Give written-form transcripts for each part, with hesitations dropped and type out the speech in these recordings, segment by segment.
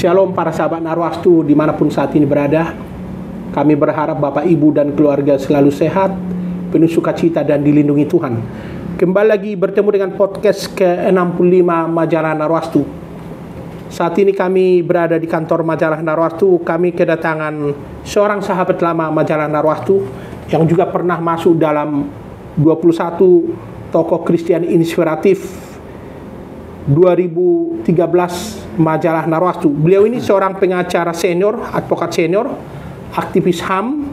Shalom para sahabat Narwastu dimanapun saat ini berada. Kami berharap Bapak, Ibu, dan keluarga selalu sehat, penuh sukacita dan dilindungi Tuhan. Kembali lagi bertemu dengan podcast ke-65 Majalah Narwastu. Saat ini kami berada di kantor Majalah Narwastu. Kami kedatangan seorang sahabat lama Majalah Narwastu yang juga pernah masuk dalam 21 tokoh Kristen inspiratif 2013 Majalah Narwastu. Beliau ini seorang pengacara senior, advokat senior, aktivis HAM,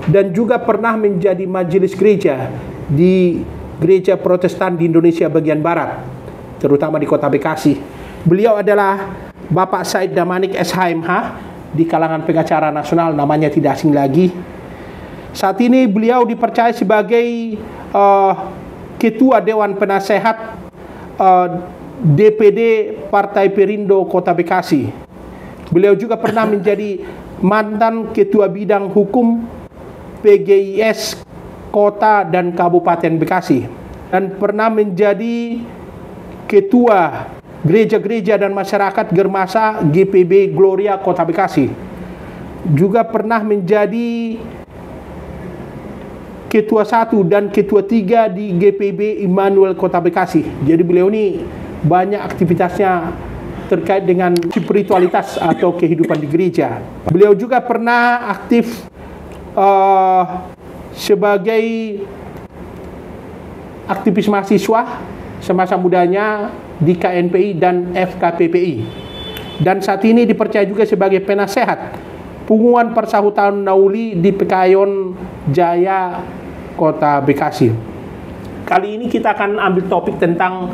dan juga pernah menjadi majelis gereja di gereja Protestan di Indonesia bagian Barat, terutama di Kota Bekasi. Beliau adalah Bapak Said Damanik SHMH, di kalangan pengacara nasional, namanya tidak asing lagi. Saat ini beliau dipercaya sebagai Ketua Dewan Penasehat DPD Partai Perindo Kota Bekasi. Beliau juga pernah menjadi mantan Ketua Bidang Hukum PGIS Kota dan Kabupaten Bekasi, dan pernah menjadi Ketua Gereja-Gereja dan Masyarakat Germasa GPB Gloria Kota Bekasi. Juga pernah menjadi Ketua 1 dan Ketua 3 di GPB Immanuel Kota Bekasi. Jadi beliau ini banyak aktivitasnya terkait dengan spiritualitas atau kehidupan di gereja. Beliau juga pernah aktif sebagai aktivis mahasiswa semasa mudanya di KNPI dan FKPPI. Dan saat ini dipercaya juga sebagai penasehat Punguan Persahutan Nauli di Pekayon Jaya, Kota Bekasi. Kali ini kita akan ambil topik tentang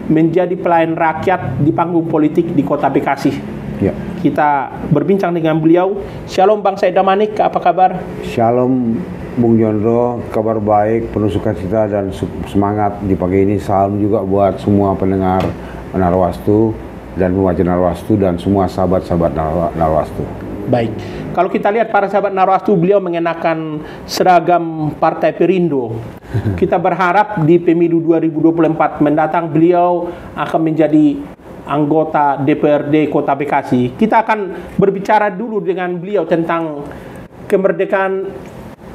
menjadi pelayan rakyat di panggung politik di Kota Bekasi. Ya. Kita berbincang dengan beliau. Shalom Bang Said Damanik, apa kabar? Shalom Bung Jondro, kabar baik, penuh sukacita dan semangat di pagi ini. Salam juga buat semua pendengar Narwastu dan pembaca Narwastu dan semua sahabat-sahabat Narwastu. Baik, kalau kita lihat para sahabat Narwastu, beliau mengenakan seragam Partai Perindo. Kita berharap di pemilu 2024 mendatang beliau akan menjadi anggota DPRD Kota Bekasi. Kita akan berbicara dulu dengan beliau tentang kemerdekaan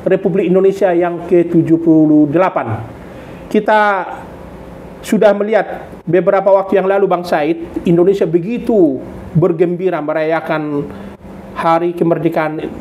Republik Indonesia yang ke-78. Kita sudah melihat beberapa waktu yang lalu, Bang Said, Indonesia begitu bergembira merayakan Hari Kemerdekaan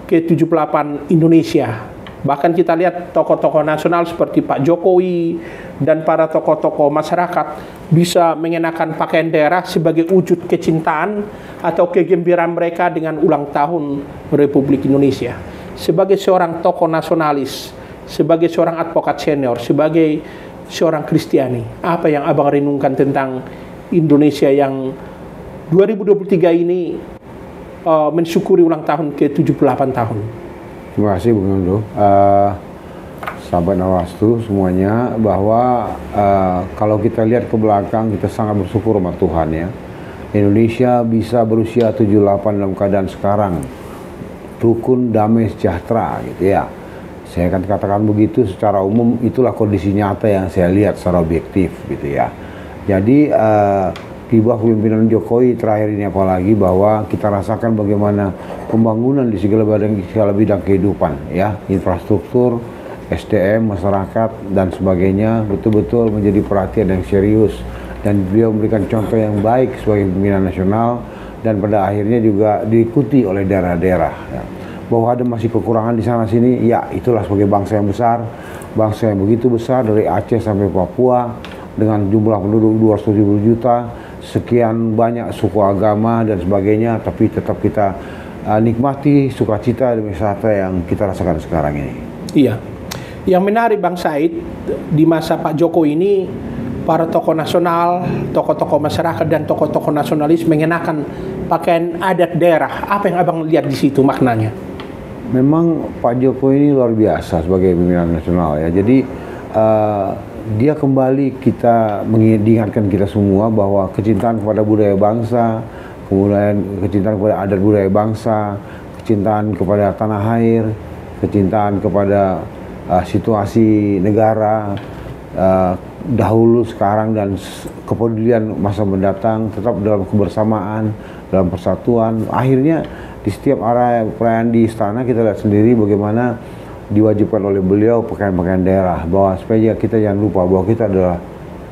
ke-78 Indonesia. Bahkan kita lihat tokoh-tokoh nasional seperti Pak Jokowi dan para tokoh-tokoh masyarakat bisa mengenakan pakaian daerah sebagai wujud kecintaan atau kegembiraan mereka dengan ulang tahun Republik Indonesia. Sebagai seorang tokoh nasionalis, sebagai seorang advokat senior, sebagai seorang Kristiani, apa yang Abang renungkan tentang Indonesia yang 2023 ini mensyukuri ulang tahun ke-78 tahun. Terima kasih Bung Yondo. Sahabat Narwastu semuanya, bahwa kalau kita lihat ke belakang, kita sangat bersyukur sama Tuhan ya. Indonesia bisa berusia 78 dalam keadaan sekarang, rukun, damai, sejahtera gitu ya. Saya akan katakan begitu secara umum, itulah kondisi nyata yang saya lihat secara objektif gitu ya. Jadi di bawah kepemimpinan Jokowi terakhir ini apalagi, bahwa kita rasakan bagaimana pembangunan di segala bidang kehidupan ya, infrastruktur, SDM, masyarakat dan sebagainya betul-betul menjadi perhatian yang serius, dan beliau memberikan contoh yang baik sebagai pimpinan nasional, dan pada akhirnya juga diikuti oleh daerah-daerah ya. Bahwa ada masih kekurangan di sana sini, ya itulah sebagai bangsa yang besar, bangsa yang begitu besar dari Aceh sampai Papua dengan jumlah penduduk 270 juta, sekian banyak suku, agama dan sebagainya, tapi tetap kita nikmati sukacita dan wisata yang kita rasakan sekarang ini. Iya. Yang menarik Bang Said, di masa Pak Jokowi ini para tokoh nasional, tokoh-tokoh masyarakat dan tokoh-tokoh nasionalis mengenakan pakaian adat daerah. Apa yang Abang lihat di situ maknanya? Memang Pak Jokowi ini luar biasa sebagai pimpinan nasional ya. Jadi dia kembali diingatkan kita semua bahwa kecintaan kepada budaya bangsa, kemudian kecintaan kepada adat budaya bangsa, kecintaan kepada tanah air, kecintaan kepada situasi negara dahulu, sekarang, dan kepedulian masa mendatang, tetap dalam kebersamaan dalam persatuan. Akhirnya di setiap area perayaan di istana kita lihat sendiri bagaimana diwajibkan oleh beliau pakaian-pakaian daerah, bahwa supaya kita jangan lupa bahwa kita adalah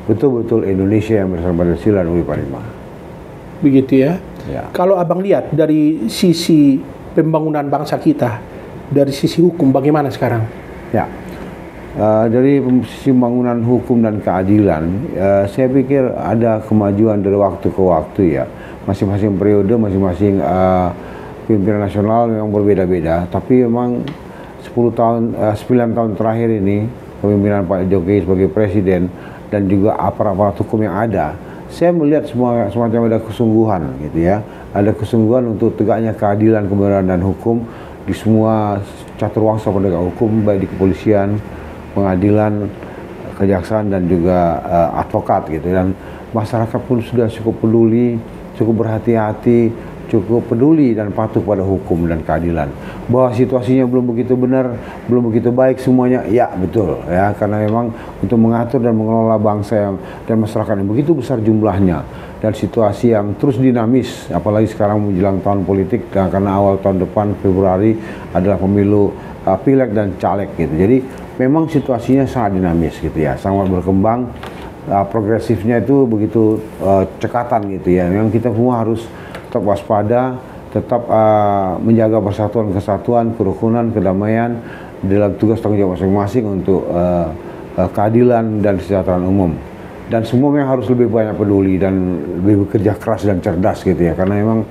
betul-betul Indonesia yang bersama Pancasila dan UUD 45. Begitu ya. Ya. Kalau abang lihat dari sisi pembangunan bangsa kita, dari sisi hukum bagaimana sekarang? Ya, dari sisi pembangunan hukum dan keadilan, saya pikir ada kemajuan dari waktu ke waktu ya. Masing-masing periode, masing-masing pimpinan nasional memang berbeda-beda, tapi memang 9 tahun terakhir ini kepemimpinan Pak Jokowi sebagai presiden dan juga aparat hukum yang ada, saya melihat semacam ada kesungguhan gitu ya, ada kesungguhan untuk tegaknya keadilan, kebenaran dan hukum di semua caturwangsa penegak hukum, baik di kepolisian, pengadilan, kejaksaan dan juga advokat gitu. Dan masyarakat pun sudah cukup peduli, cukup berhati-hati, cukup peduli dan patuh pada hukum dan keadilan. Bahwa situasinya belum begitu benar, belum begitu baik semuanya, ya betul ya, karena memang untuk mengatur dan mengelola bangsa dan masyarakat yang begitu besar jumlahnya dan situasi yang terus dinamis, apalagi sekarang menjelang tahun politik, dan karena awal tahun depan Februari adalah pemilu pileg dan caleg gitu. Jadi memang situasinya sangat dinamis gitu ya, sangat berkembang, progresifnya itu begitu cekatan gitu ya. Memang kita semua harus tetap waspada, tetap menjaga persatuan, kesatuan, kerukunan, kedamaian dalam tugas tanggung jawab masing-masing untuk keadilan dan kesejahteraan umum. Dan semua yang harus lebih banyak peduli dan lebih bekerja keras dan cerdas gitu ya, karena memang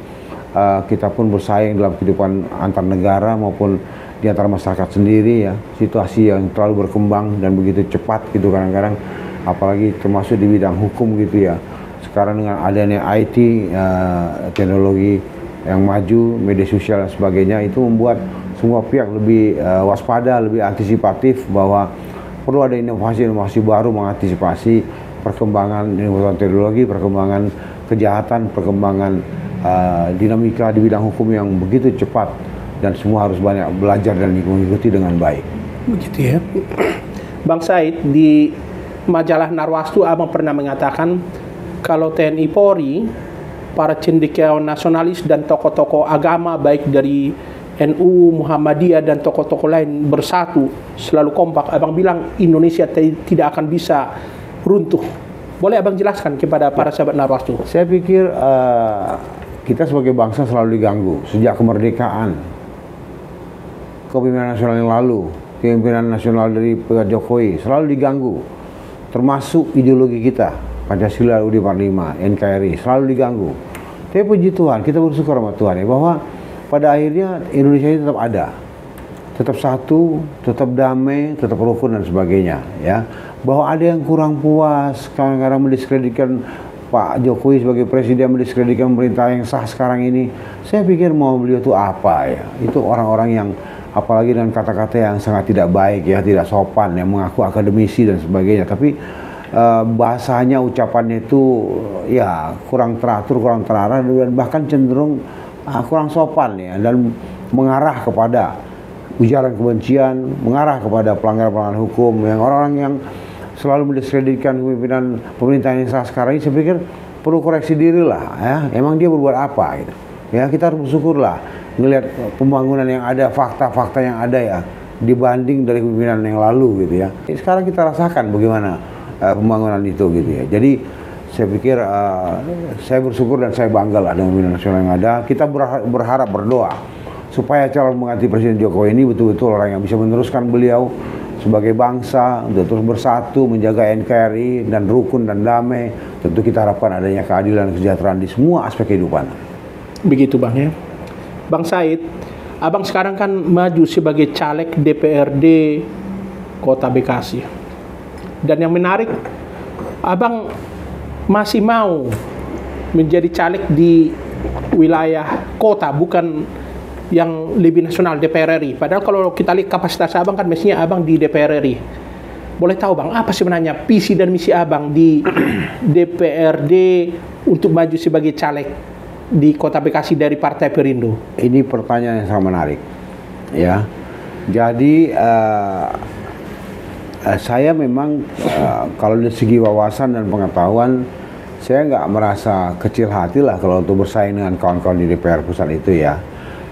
kita pun bersaing dalam kehidupan antar negara maupun di antara masyarakat sendiri ya. Situasi yang terlalu berkembang dan begitu cepat gitu kadang-kadang, apalagi termasuk di bidang hukum gitu ya. Sekarang dengan adanya IT, teknologi yang maju, media sosial dan sebagainya, itu membuat semua pihak lebih waspada, lebih antisipatif, bahwa perlu ada inovasi-inovasi baru mengantisipasi perkembangan inovasi teknologi, perkembangan kejahatan, perkembangan dinamika di bidang hukum yang begitu cepat, dan semua harus banyak belajar dan mengikuti dengan baik. Begitu ya. Bang Said, di majalah Narwastu abang pernah mengatakan kalau TNI Polri, para cendekiawan nasionalis dan tokoh-tokoh agama baik dari NU, Muhammadiyah dan tokoh-tokoh lain bersatu, selalu kompak, abang bilang Indonesia tidak akan bisa runtuh. Boleh abang jelaskan kepada para sahabat Narwastu? Saya pikir kita sebagai bangsa selalu diganggu sejak kemerdekaan. Kepemimpinan nasional yang lalu, kepemimpinan nasional dari Pak Jokowi selalu diganggu, termasuk ideologi kita Pancasila, UUD 45, NKRI selalu diganggu. Tapi puji Tuhan, kita bersyukur sama Tuhan ya, bahwa pada akhirnya Indonesia ini tetap ada, tetap satu, tetap damai, tetap rukun dan sebagainya ya. Bahwa ada yang kurang puas, kadang-kadang mendiskreditkan Pak Jokowi sebagai presiden, mendiskreditkan pemerintah yang sah sekarang ini. Saya pikir mau beliau itu apa ya? Itu orang-orang yang apalagi dengan kata-kata yang sangat tidak baik ya, tidak sopan, yang mengaku akademisi dan sebagainya. Tapi bahasanya, ucapannya itu ya kurang teratur, kurang terarah, dan bahkan cenderung kurang sopan ya, dan mengarah kepada ujaran kebencian, mengarah kepada pelanggaran-pelanggaran hukum, yang orang-orang yang selalu mendiskreditkan kepemimpinan pemerintahan yang sah sekarang ini. Saya pikir perlu koreksi diri lah ya, emang dia berbuat apa gitu ya. Kita harus bersyukurlah ngelihat pembangunan yang ada, fakta-fakta yang ada ya, dibanding dari kepemimpinan yang lalu gitu ya. Sekarang kita rasakan bagaimana pembangunan itu gitu ya. Jadi saya pikir saya bersyukur dan saya bangga lah dengan pemimpinan nasional yang ada. Kita berharap, berdoa supaya calon pengganti Presiden Jokowi ini betul-betul orang yang bisa meneruskan beliau sebagai bangsa untuk terus bersatu, menjaga NKRI dan rukun dan damai. Tentu kita harapkan adanya keadilan dan kesejahteraan di semua aspek kehidupan. Begitu Bang ya. Bang Said, abang sekarang kan maju sebagai caleg DPRD Kota Bekasi. Dan yang menarik, abang masih mau menjadi caleg di wilayah kota, bukan yang lebih nasional, DPR RI. Padahal kalau kita lihat kapasitas abang kan mestinya abang di DPR RI. Boleh tahu Bang, apa sebenarnya visi dan misi abang di DPRD untuk maju sebagai caleg di Kota Bekasi dari Partai Perindo? Ini pertanyaan yang sangat menarik ya. Jadi saya memang kalau dari segi wawasan dan pengetahuan, saya nggak merasa kecil hati lah kalau untuk bersaing dengan kawan-kawan di DPR pusat itu ya.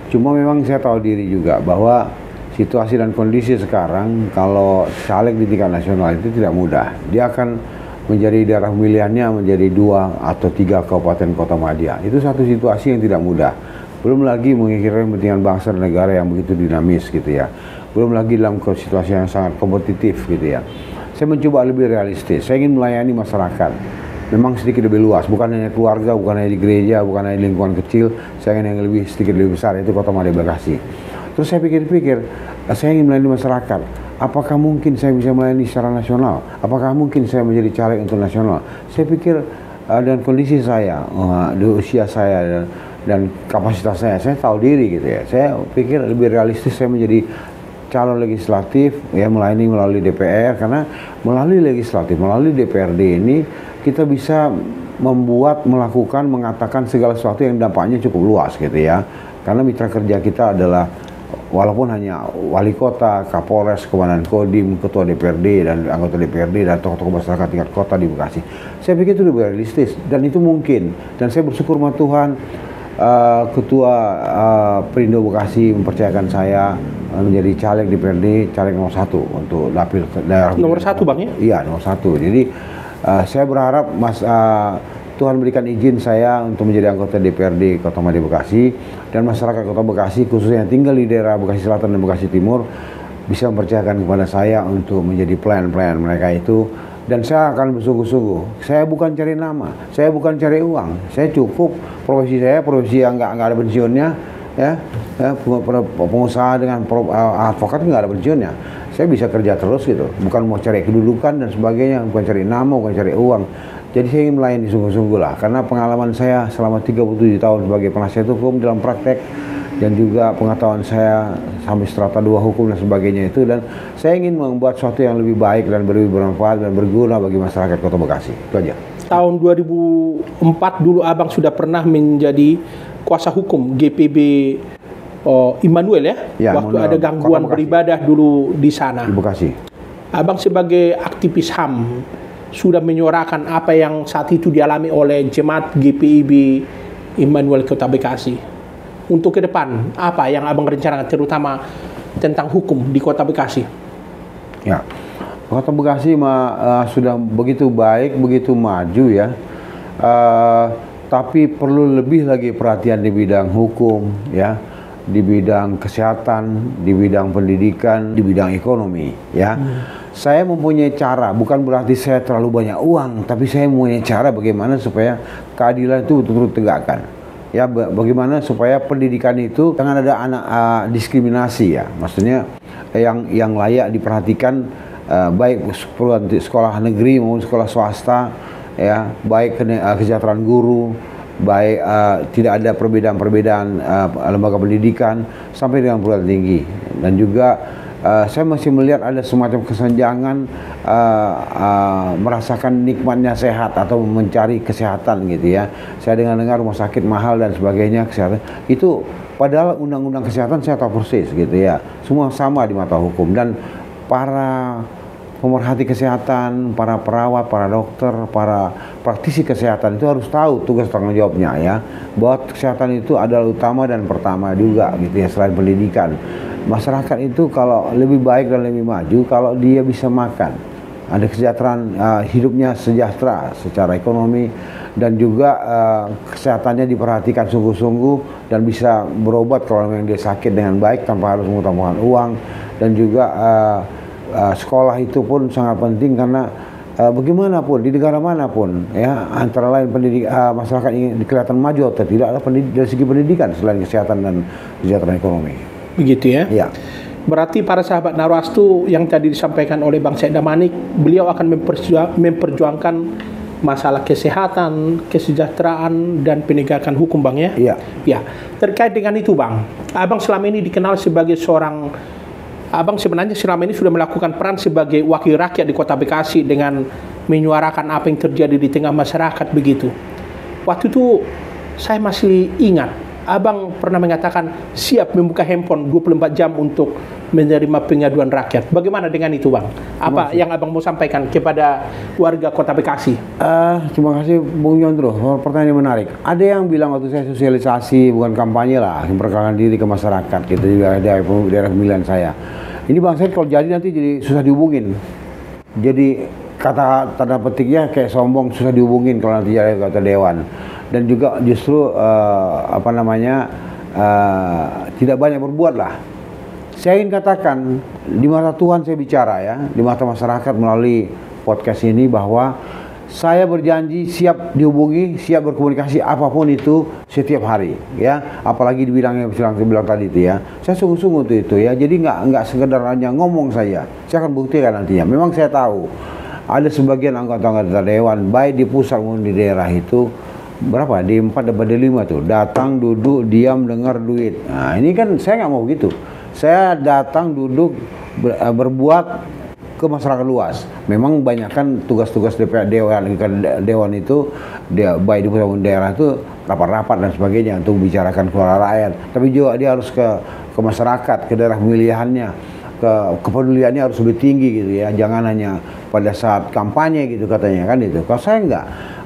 Cuma memang saya tahu diri juga bahwa situasi dan kondisi sekarang kalau caleg di tingkat nasional itu tidak mudah. Dia akan menjadi daerah pemilihannya menjadi 2 atau 3 kabupaten kota madya. Itu satu situasi yang tidak mudah. Belum lagi menginginkan kepentingan bangsa dan negara yang begitu dinamis gitu ya. Belum lagi dalam situasi yang sangat kompetitif gitu ya. Saya mencoba lebih realistis. Saya ingin melayani masyarakat. Memang sedikit lebih luas, bukan hanya keluarga, bukan hanya di gereja, bukan hanya di lingkungan kecil. Saya ingin yang sedikit lebih besar, itu Kota Madya Bekasi. Terus saya pikir-pikir, saya ingin melayani masyarakat. Apakah mungkin saya bisa melayani secara nasional? Apakah mungkin saya menjadi caleg untuk nasional? Saya pikir dengan kondisi saya, di usia saya dan kapasitas saya tahu diri gitu ya. Saya pikir lebih realistis saya menjadi calon legislatif ya, melalui DPR, karena melalui legislatif, melalui DPRD ini kita bisa melakukan, mengatakan segala sesuatu yang dampaknya cukup luas gitu ya. Karena mitra kerja kita adalah walaupun hanya wali kota, Kapolres, Komandan Kodim, ketua DPRD dan anggota DPRD dan tokoh-tokoh masyarakat tingkat kota di Bekasi. Saya pikir itu lebih realistis dan itu mungkin. Dan saya bersyukur sama Tuhan, Ketua Perindo Bekasi mempercayakan saya menjadi caleg DPRD, caleg nomor 1 untuk dapil daerah. Nomor 1 Bang ya? Iya, nomor 1. Jadi saya berharap Tuhan berikan izin saya untuk menjadi anggota DPRD Kota Madya Bekasi, dan masyarakat Kota Bekasi khususnya yang tinggal di daerah Bekasi Selatan dan Bekasi Timur bisa mempercayakan kepada saya untuk menjadi pelayan-pelayan mereka itu. Dan saya akan bersungguh-sungguh. Saya bukan cari nama, saya bukan cari uang. Saya cukup profesi yang nggak ada pensiunnya, ya, pengusaha dengan advokat nggak ada pensiunnya. Saya bisa kerja terus gitu. Bukan mau cari kedudukan dan sebagainya, bukan cari nama, bukan cari uang. Jadi saya ingin melayani sungguh-sungguh lah, karena pengalaman saya selama 37 tahun sebagai penasihat hukum dalam praktek, dan juga pengetahuan saya sampai strata 2 hukum dan sebagainya itu, dan saya ingin membuat sesuatu yang lebih baik dan lebih bermanfaat dan berguna bagi masyarakat Kota Bekasi. Itu aja. Tahun 2004 dulu Abang sudah pernah menjadi kuasa hukum GPB Immanuel ya, waktu ada gangguan beribadah dulu di sana. Di Bekasi. Abang sebagai aktivis HAM sudah menyuarakan apa yang saat itu dialami oleh jemaat GPIB Immanuel Kota Bekasi. Untuk ke depan, apa yang Abang rencanakan terutama tentang hukum di Kota Bekasi? Ya, Kota Bekasi sudah begitu baik, begitu maju ya. Tapi perlu lebih lagi perhatian di bidang hukum ya, di bidang kesehatan, di bidang pendidikan, di bidang ekonomi ya. Saya mempunyai cara, bukan berarti saya terlalu banyak uang, tapi saya mempunyai cara bagaimana supaya keadilan itu betul-betul tegakkan. Ya, bagaimana supaya pendidikan itu jangan ada diskriminasi ya, maksudnya yang layak diperhatikan, baik sekolah negeri maupun sekolah swasta ya, baik kesejahteraan guru, baik tidak ada perbedaan-perbedaan lembaga pendidikan sampai dengan perguruan tinggi. Dan juga saya masih melihat ada semacam kesenjangan merasakan nikmatnya sehat atau mencari kesehatan gitu ya. Saya dengar rumah sakit mahal dan sebagainya, kesehatan itu padahal undang-undang kesehatan saya tahu persis gitu ya. Semua sama di mata hukum, dan para pemerhati kesehatan, para perawat, para dokter, para praktisi kesehatan itu harus tahu tugas tanggung jawabnya ya, bahwa kesehatan itu adalah utama dan pertama juga gitu ya, selain pendidikan. Masyarakat itu kalau lebih baik dan lebih maju kalau dia bisa makan, ada kesejahteraan, hidupnya sejahtera secara ekonomi, dan juga kesehatannya diperhatikan sungguh-sungguh dan bisa berobat kalau memang dia sakit dengan baik tanpa harus mengutamakan uang. Dan juga sekolah itu pun sangat penting, karena bagaimanapun di negara manapun ya, antara lain masyarakat ingin kelihatan maju atau tidak dari segi pendidikan selain kesehatan dan kesejahteraan ekonomi. Begitu ya? Ya. Berarti para sahabat Narwastu yang tadi disampaikan oleh Bang Syed Damanik, beliau akan memperjuangkan masalah kesehatan, kesejahteraan, dan penegakan hukum, Bang ya? Iya. Ya. Terkait dengan itu, Bang, Abang selama ini dikenal sebagai Abang sebenarnya selama ini sudah melakukan peran sebagai wakil rakyat di Kota Bekasi dengan menyuarakan apa yang terjadi di tengah masyarakat begitu. Waktu itu saya masih ingat Abang pernah mengatakan siap membuka handphone 24 jam untuk menerima pengaduan rakyat. Bagaimana dengan itu, Bang? Apa yang Abang mau sampaikan kepada warga Kota Bekasi? Terima kasih Bung Yondro. Pertanyaan yang menarik. Ada yang bilang waktu saya sosialisasi, bukan kampanye lah, memperkenalkan diri ke masyarakat, gitu juga ada daerah pemilihan saya. Ini Bang Said kalau jadi nanti jadi susah dihubungin. Jadi kata tanda petiknya kayak sombong, susah dihubungin kalau nanti jadi kata dewan. Dan juga justru tidak banyak berbuat lah. Saya ingin katakan di mata Tuhan saya bicara ya, di mata masyarakat melalui podcast ini bahwa saya berjanji siap dihubungi, siap berkomunikasi apapun itu setiap hari ya. Apalagi di bidang yang saya bilang tadi itu ya. Saya sungguh-sungguh itu ya. Jadi nggak sekedar hanya ngomong saja. Saya akan buktikan nantinya. Memang saya tahu ada sebagian anggota-anggota dewan baik di pusat maupun di daerah itu berapa di 4 dan di 5 tuh datang duduk diam dengar duit. Nah ini kan saya nggak mau gitu. Saya datang duduk berbuat ke masyarakat luas. Memang banyak kan tugas-tugas DPR dewan itu dia baik di pusat maupun daerah itu rapat-rapat dan sebagainya untuk bicarakan suara rakyat. Tapi juga dia harus ke masyarakat, ke daerah pemilihannya. Kepeduliannya harus lebih tinggi gitu ya, jangan hanya pada saat kampanye gitu katanya kan itu. Kalau saya enggak,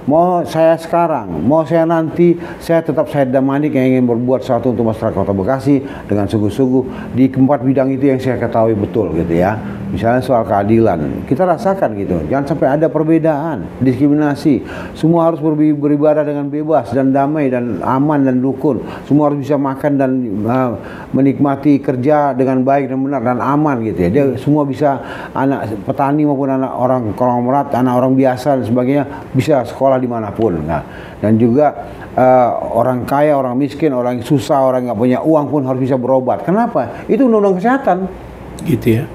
mau saya sekarang, mau saya nanti, saya tetap Said Damanik yang ingin berbuat sesuatu untuk masyarakat Kota Bekasi dengan sungguh-sungguh di 4 bidang itu yang saya ketahui betul gitu ya. Misalnya soal keadilan, kita rasakan gitu, jangan sampai ada perbedaan, diskriminasi. Semua harus beribadah dengan bebas dan damai dan aman dan rukun. Semua harus bisa makan dan menikmati kerja dengan baik dan benar dan aman gitu ya. Dia semua bisa, anak petani maupun anak orang konglomerat, anak orang biasa dan sebagainya bisa sekolah dimanapun. Nah, dan juga orang kaya, orang miskin, orang yang susah, orang nggak punya uang pun harus bisa berobat. Kenapa? Itu undang-undang kesehatan. Gitu ya.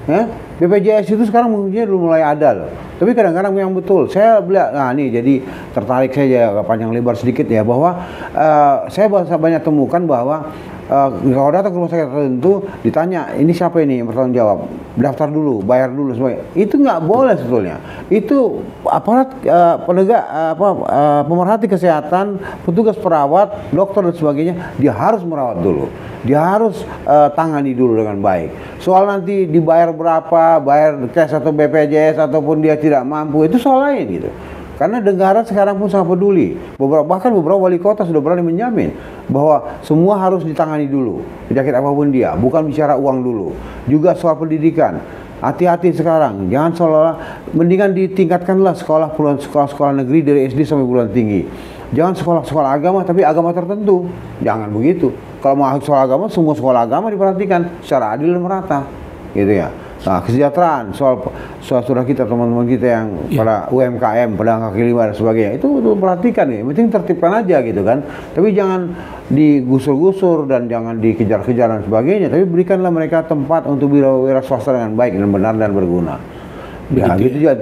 BPJS itu sekarang mungkin mulai ada loh. Tapi kadang-kadang yang betul, saya bilang, nah ini jadi tertarik saya panjang lebar sedikit ya, bahwa saya banyak temukan bahwa kalau datang ke rumah sakit tertentu ditanya ini siapa ini yang bertanggung jawab, daftar dulu, bayar dulu sebagainya. Itu nggak boleh sebetulnya. Itu aparat penegak pemerhati kesehatan, petugas perawat, dokter dan sebagainya, dia harus merawat dulu. Dia harus tangani dulu dengan baik. Soal nanti dibayar berapa, bayar cash atau BPJS ataupun dia tidak mampu, itu soal lain gitu. Karena negara sekarang pun sangat peduli. Bahkan beberapa wali kota sudah berani menjamin bahwa semua harus ditangani dulu, penyakit apapun dia, bukan bicara uang dulu. Juga soal pendidikan. Hati-hati sekarang, jangan seolah-olah, mendingan ditingkatkanlah sekolah-sekolah negeri dari SD sampai perguruan tinggi. Jangan sekolah-sekolah agama, tapi agama tertentu. Jangan begitu. Kalau mau sekolah agama, semua sekolah agama diperhatikan secara adil dan merata, gitu ya. Nah, kesejahteraan soal saudara kita, teman-teman kita yang pada UMKM, pedagang kaki lima dan sebagainya, itu perhatikan ya. Penting tertibkan aja gitu kan. Tapi jangan digusur-gusur dan jangan dikejar-kejar dan sebagainya. Tapi berikanlah mereka tempat untuk wira swasta dengan baik dan benar dan berguna. Ya, gitu juga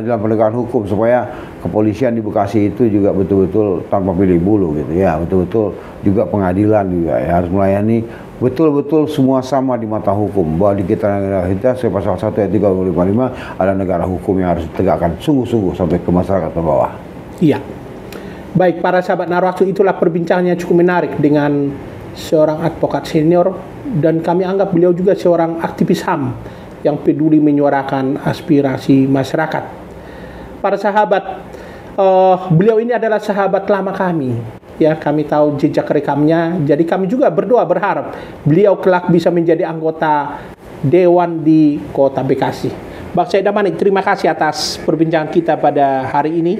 dalam penegakan hukum supaya kepolisian di Bekasi itu juga betul-betul tanpa pilih bulu gitu ya, betul-betul juga pengadilan juga ya, harus melayani betul-betul semua sama di mata hukum. Bahwa di negara kita pasal 1 ayat 355 ada negara hukum yang harus ditegakkan sungguh-sungguh sampai ke masyarakat ke bawah. Iya. Baik, para sahabat Narwastu, itulah perbincangannya cukup menarik dengan seorang advokat senior, dan kami anggap beliau juga seorang aktivis HAM yang peduli menyuarakan aspirasi masyarakat. Para sahabat, beliau ini adalah sahabat lama kami. Ya, kami tahu jejak rekamnya. Jadi kami juga berdoa berharap beliau kelak bisa menjadi anggota dewan di Kota Bekasi. Bang Said Damanik, terima kasih atas perbincangan kita pada hari ini.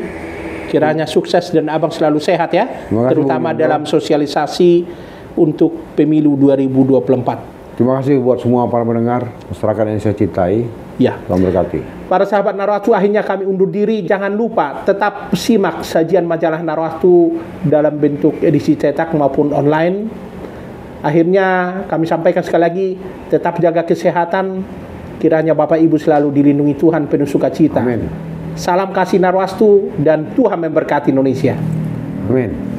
Kiranya sukses dan abang selalu sehat ya, terutama dalam sosialisasi untuk pemilu 2024. Terima kasih buat semua para pendengar, masyarakat yang saya cintai. Ya. Tuhan berkati. Para sahabat Narwastu, akhirnya kami undur diri. Jangan lupa tetap simak sajian majalah Narwastu dalam bentuk edisi cetak maupun online. Akhirnya kami sampaikan sekali lagi, tetap jaga kesehatan. Kiranya Bapak Ibu selalu dilindungi Tuhan, penuh sukacita. Amin. Salam kasih Narwastu dan Tuhan memberkati Indonesia. Amin.